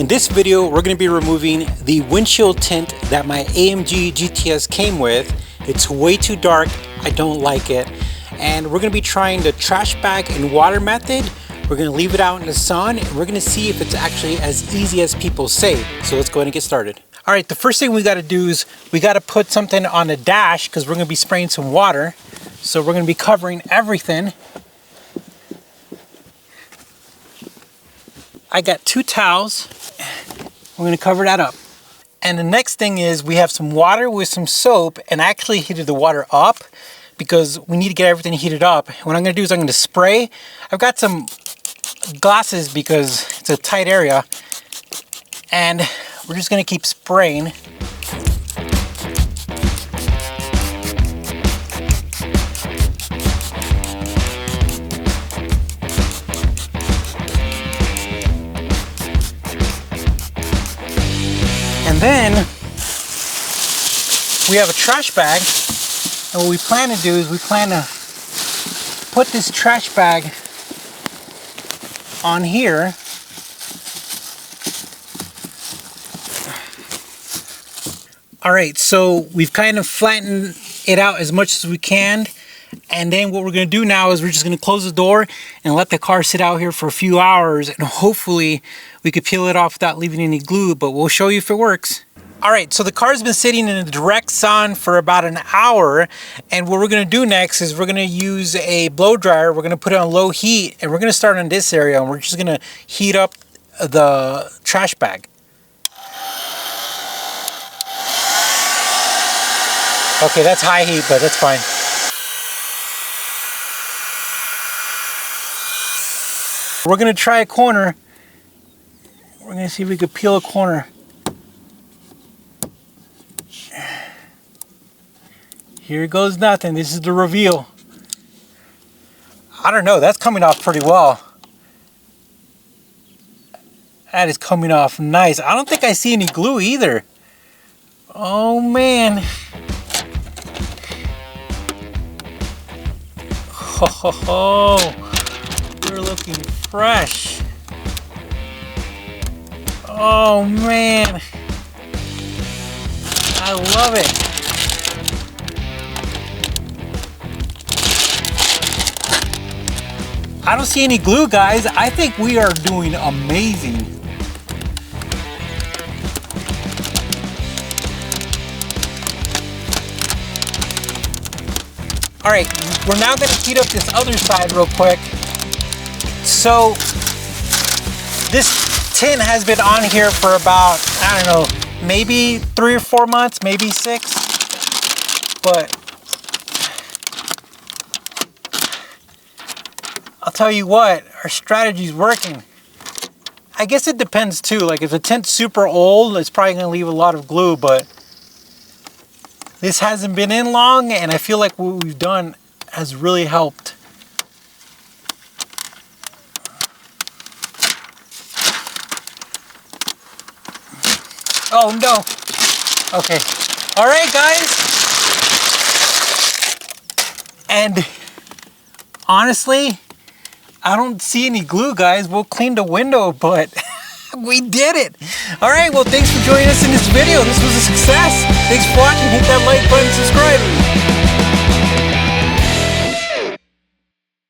In this video, we're going to be removing the windshield tint that my AMG GT S came with. It's way too dark, I don't like it. And we're going to be trying the trash bag and water method. We're going to leave it out in the sun and we're going to see if it's actually as easy as people say. So let's go ahead and get started. All right, the first thing we got to do is we got to put something on the dash because we're going to be spraying some water. So we're going to be covering everything. I got 2 towels. We're going to cover that up. And the next thing is we have some water with some soap, and I actually heated the water up because we need to get everything heated up. What I'm going to do is I'm going to spray. I've got some glasses because it's a tight area, and we're just going to keep spraying. And then we have a trash bag, and what we plan to do is we plan to put this trash bag on here. All right, so we've kind of flattened it out as much as we can, and then what we're going to do now is we're just going to close the door and let the car sit out here for a few hours, and hopefully we could peel it off without leaving any glue, but we'll show you if it works. All right, so the car's been sitting in the direct sun for about an hour, and what we're going to do next is we're going to use a blow dryer. We're going to put it on low heat, and we're going to start on this area, and we're just going to heat up the trash bag. Okay, that's high heat, but that's fine. We're going to try a corner. We're going to see if we could peel a corner. Here goes nothing. This is the reveal. I don't know. That's coming off pretty well. That is coming off nice. I don't think I see any glue either. Oh, man. Ho, ho, ho. We're looking fresh. Oh, man. I love it. I don't see any glue, guys. I think we are doing amazing. All right, we're now going to heat up this other side real quick. So this tint has been on here for about, I don't know, maybe 3 or 4 months, maybe 6. But I'll tell you what, our strategy's working. I guess it depends too. Like if the tint's super old, it's probably gonna leave a lot of glue, but this hasn't been in long, and I feel like what we've done has really helped. Oh no. Okay. All right, guys. And honestly, I don't see any glue, guys. We'll clean the window, but we did it. All right, well, thanks for joining us in this video. This was a success. Thanks for watching. Hit that like button, subscribe.